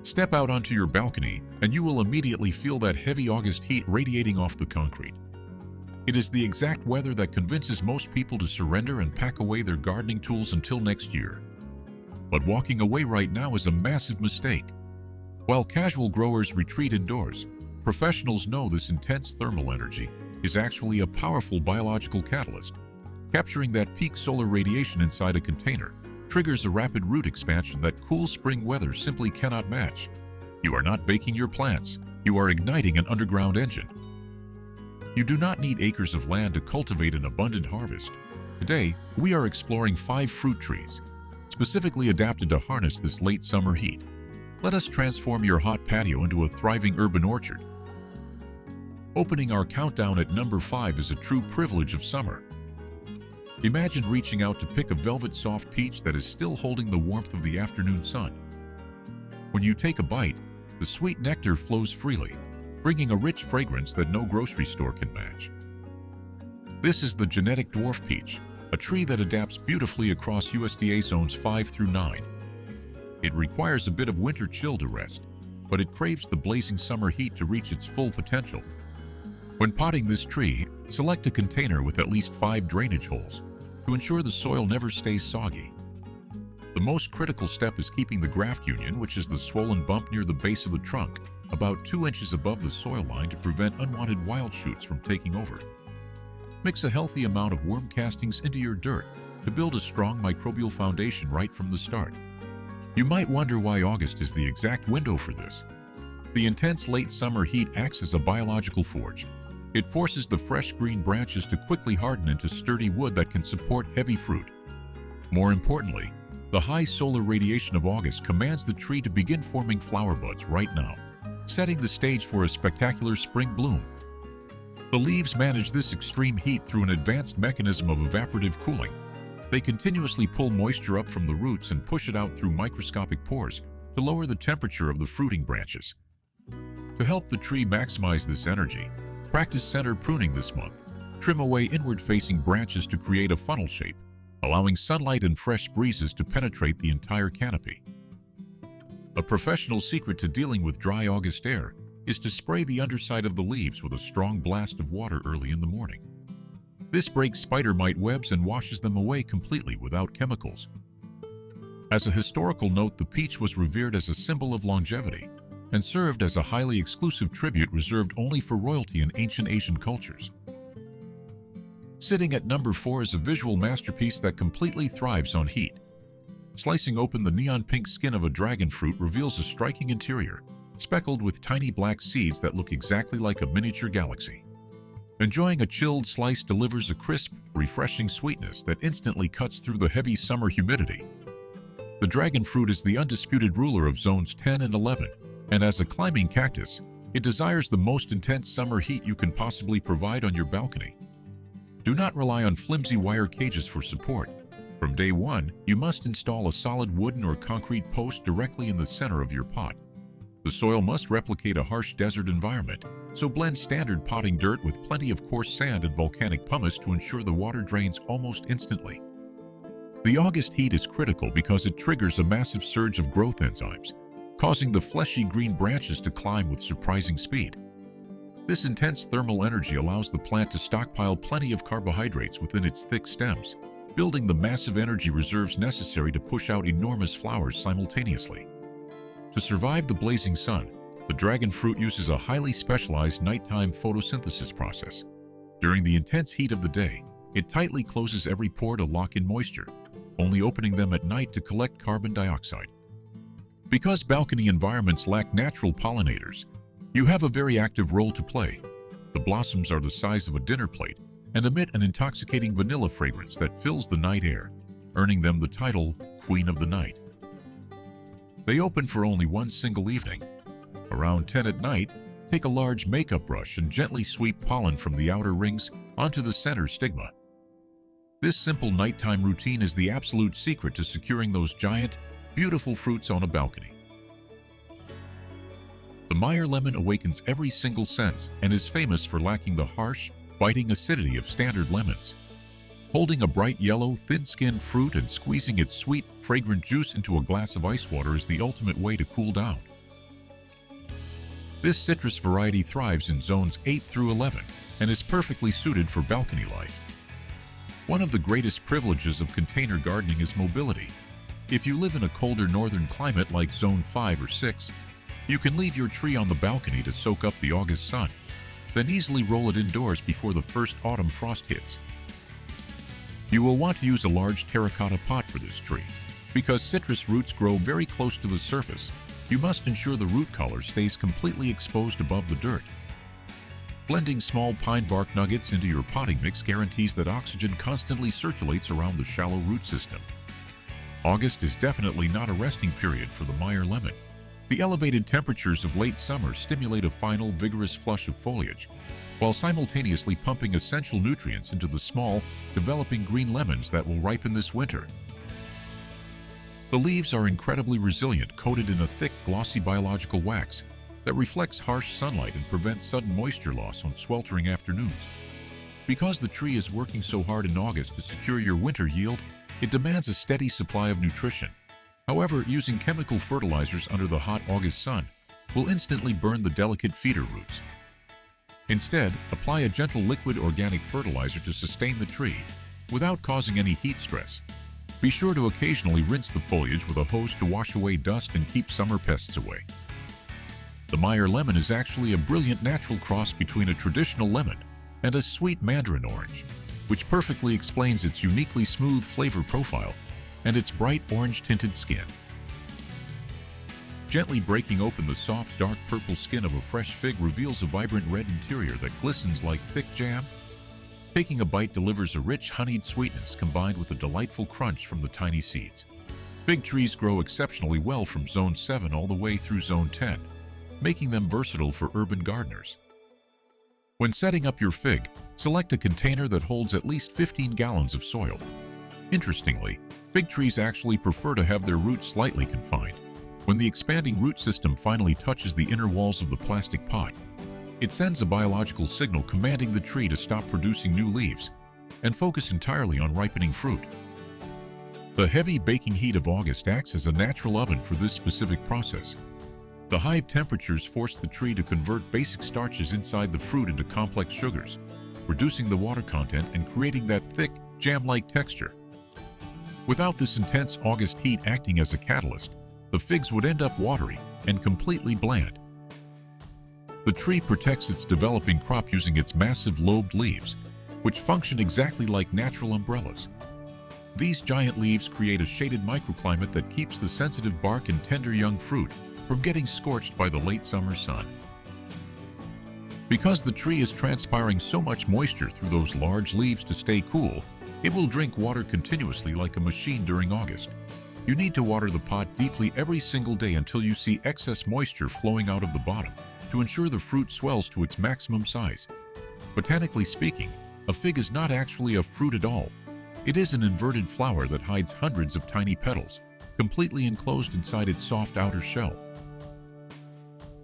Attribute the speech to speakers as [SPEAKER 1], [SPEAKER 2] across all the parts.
[SPEAKER 1] Step out onto your balcony and you will immediately feel that heavy August heat radiating off the concrete. It is the exact weather that convinces most people to surrender and pack away their gardening tools until next year. But walking away right now is a massive mistake. While casual growers retreat indoors, professionals know this intense thermal energy is actually a powerful biological catalyst. Capturing that peak solar radiation inside a container triggers a rapid root expansion that cool spring weather simply cannot match. You are not baking your plants, you are igniting an underground engine. You do not need acres of land to cultivate an abundant harvest. Today, we are exploring 5 fruit trees, specifically adapted to harness this late summer heat. Let us transform your hot patio into a thriving urban orchard. Opening our countdown at number 5 is a true privilege of summer. Imagine reaching out to pick a velvet soft peach that is still holding the warmth of the afternoon sun. When you take a bite, the sweet nectar flows freely, bringing a rich fragrance that no grocery store can match. This is the genetic dwarf peach, a tree that adapts beautifully across USDA zones 5 through 9. It requires a bit of winter chill to rest, but it craves the blazing summer heat to reach its full potential. When potting this tree, select a container with at least 5 drainage holes to ensure the soil never stays soggy. The most critical step is keeping the graft union, which is the swollen bump near the base of the trunk, about 2 inches above the soil line to prevent unwanted wild shoots from taking over. Mix a healthy amount of worm castings into your dirt to build a strong microbial foundation right from the start. You might wonder why August is the exact window for this. The intense late summer heat acts as a biological forge. It forces the fresh green branches to quickly harden into sturdy wood that can support heavy fruit. More importantly, the high solar radiation of August commands the tree to begin forming flower buds right now, setting the stage for a spectacular spring bloom. The leaves manage this extreme heat through an advanced mechanism of evaporative cooling. They continuously pull moisture up from the roots and push it out through microscopic pores to lower the temperature of the fruiting branches. To help the tree maximize this energy, practice center pruning this month. Trim away inward-facing branches to create a funnel shape, allowing sunlight and fresh breezes to penetrate the entire canopy. A professional secret to dealing with dry August air is to spray the underside of the leaves with a strong blast of water early in the morning. This breaks spider mite webs and washes them away completely without chemicals. As a historical note, the peach was revered as a symbol of longevity and served as a highly exclusive tribute reserved only for royalty in ancient Asian cultures. Sitting at number 4 is a visual masterpiece that completely thrives on heat. Slicing open the neon pink skin of a dragon fruit reveals a striking interior, speckled with tiny black seeds that look exactly like a miniature galaxy. Enjoying a chilled slice delivers a crisp, refreshing sweetness that instantly cuts through the heavy summer humidity. The dragon fruit is the undisputed ruler of zones 10 and 11, and as a climbing cactus, it desires the most intense summer heat you can possibly provide on your balcony. Do not rely on flimsy wire cages for support. From day one, you must install a solid wooden or concrete post directly in the center of your pot. The soil must replicate a harsh desert environment, so blend standard potting dirt with plenty of coarse sand and volcanic pumice to ensure the water drains almost instantly. The August heat is critical because it triggers a massive surge of growth enzymes, causing the fleshy green branches to climb with surprising speed. This intense thermal energy allows the plant to stockpile plenty of carbohydrates within its thick stems, building the massive energy reserves necessary to push out enormous flowers simultaneously. To survive the blazing sun, the dragon fruit uses a highly specialized nighttime photosynthesis process. During the intense heat of the day, it tightly closes every pore to lock in moisture, only opening them at night to collect carbon dioxide. Because balcony environments lack natural pollinators, you have a very active role to play. The blossoms are the size of a dinner plate and emit an intoxicating vanilla fragrance that fills the night air, earning them the title Queen of the Night. They open for only one single evening. Around 10 at night, take a large makeup brush and gently sweep pollen from the outer rings onto the center stigma. This simple nighttime routine is the absolute secret to securing those giant, beautiful fruits on a balcony. The Meyer Lemon awakens every single sense and is famous for lacking the harsh, biting acidity of standard lemons. Holding a bright yellow, thin-skinned fruit and squeezing its sweet, fragrant juice into a glass of ice water is the ultimate way to cool down. This citrus variety thrives in zones 8 through 11 and is perfectly suited for balcony life. One of the greatest privileges of container gardening is mobility. If you live in a colder northern climate like zone 5 or 6, you can leave your tree on the balcony to soak up the August sun, then easily roll it indoors before the first autumn frost hits. You will want to use a large terracotta pot for this tree. Because citrus roots grow very close to the surface, you must ensure the root collar stays completely exposed above the dirt. Blending small pine bark nuggets into your potting mix guarantees that oxygen constantly circulates around the shallow root system. August is definitely not a resting period for the Meyer Lemon. The elevated temperatures of late summer stimulate a final, vigorous flush of foliage, while simultaneously pumping essential nutrients into the small, developing green lemons that will ripen this winter. The leaves are incredibly resilient, coated in a thick, glossy biological wax that reflects harsh sunlight and prevents sudden moisture loss on sweltering afternoons. Because the tree is working so hard in August to secure your winter yield, it demands a steady supply of nutrition. However, using chemical fertilizers under the hot August sun will instantly burn the delicate feeder roots. Instead, apply a gentle liquid organic fertilizer to sustain the tree without causing any heat stress. Be sure to occasionally rinse the foliage with a hose to wash away dust and keep summer pests away. The Meyer Lemon is actually a brilliant natural cross between a traditional lemon and a sweet mandarin orange, which perfectly explains its uniquely smooth flavor profile and its bright orange-tinted skin. Gently breaking open the soft, dark purple skin of a fresh fig reveals a vibrant red interior that glistens like thick jam. Taking a bite delivers a rich, honeyed sweetness combined with a delightful crunch from the tiny seeds. Fig trees grow exceptionally well from Zone 7 all the way through Zone 10, making them versatile for urban gardeners. When setting up your fig, select a container that holds at least 15 gallons of soil. Interestingly, fig trees actually prefer to have their roots slightly confined. When the expanding root system finally touches the inner walls of the plastic pot, it sends a biological signal commanding the tree to stop producing new leaves and focus entirely on ripening fruit. The heavy baking heat of August acts as a natural oven for this specific process. The high temperatures force the tree to convert basic starches inside the fruit into complex sugars, reducing the water content and creating that thick, jam-like texture. Without this intense August heat acting as a catalyst, the figs would end up watery and completely bland. The tree protects its developing crop using its massive lobed leaves, which function exactly like natural umbrellas. These giant leaves create a shaded microclimate that keeps the sensitive bark and tender young fruit from getting scorched by the late summer sun. Because the tree is transpiring so much moisture through those large leaves to stay cool, it will drink water continuously like a machine during August. You need to water the pot deeply every single day until you see excess moisture flowing out of the bottom to ensure the fruit swells to its maximum size. Botanically speaking, a fig is not actually a fruit at all. It is an inverted flower that hides hundreds of tiny petals, completely enclosed inside its soft outer shell.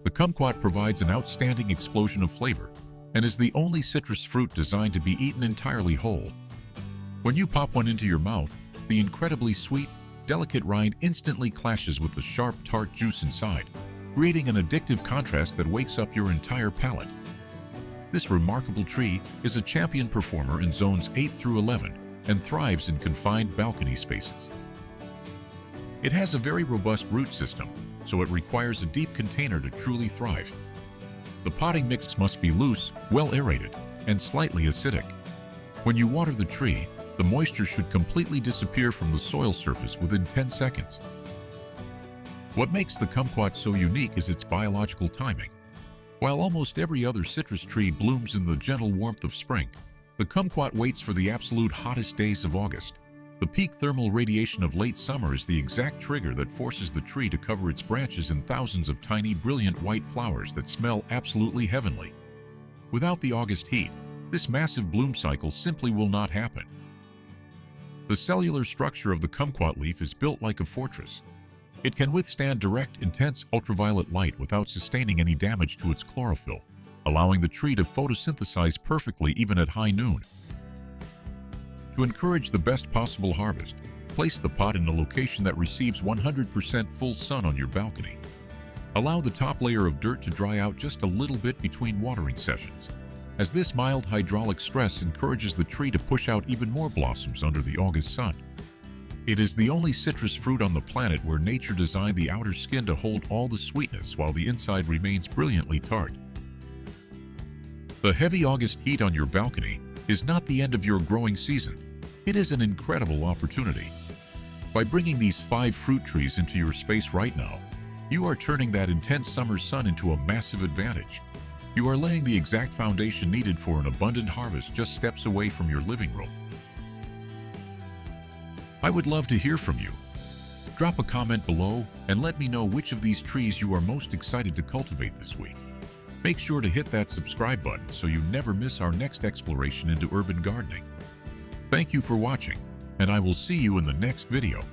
[SPEAKER 1] The kumquat provides an outstanding explosion of flavor and is the only citrus fruit designed to be eaten entirely whole. When you pop one into your mouth, the incredibly sweet, delicate rind instantly clashes with the sharp, tart juice inside, creating an addictive contrast that wakes up your entire palate. This remarkable tree is a champion performer in zones 8 through 11 and thrives in confined balcony spaces. It has a very robust root system, so it requires a deep container to truly thrive. The potting mix must be loose, well aerated, and slightly acidic. When you water the tree, the moisture should completely disappear from the soil surface within 10 seconds. What makes the kumquat so unique is its biological timing. While almost every other citrus tree blooms in the gentle warmth of spring, the kumquat waits for the absolute hottest days of August. The peak thermal radiation of late summer is the exact trigger that forces the tree to cover its branches in thousands of tiny, brilliant white flowers that smell absolutely heavenly. Without the August heat, this massive bloom cycle simply will not happen. The cellular structure of the kumquat leaf is built like a fortress. It can withstand direct, intense ultraviolet light without sustaining any damage to its chlorophyll, allowing the tree to photosynthesize perfectly even at high noon. To encourage the best possible harvest, place the pot in a location that receives 100% full sun on your balcony. Allow the top layer of dirt to dry out just a little bit between watering sessions, as this mild hydraulic stress encourages the tree to push out even more blossoms under the August sun. It is the only citrus fruit on the planet where nature designed the outer skin to hold all the sweetness while the inside remains brilliantly tart. The heavy August heat on your balcony is not the end of your growing season. It is an incredible opportunity. By bringing these 5 fruit trees into your space right now, you are turning that intense summer sun into a massive advantage. You are laying the exact foundation needed for an abundant harvest just steps away from your living room. I would love to hear from you. Drop a comment below and let me know which of these trees you are most excited to cultivate this week. Make sure to hit that subscribe button so you never miss our next exploration into urban gardening. Thank you for watching, and I will see you in the next video.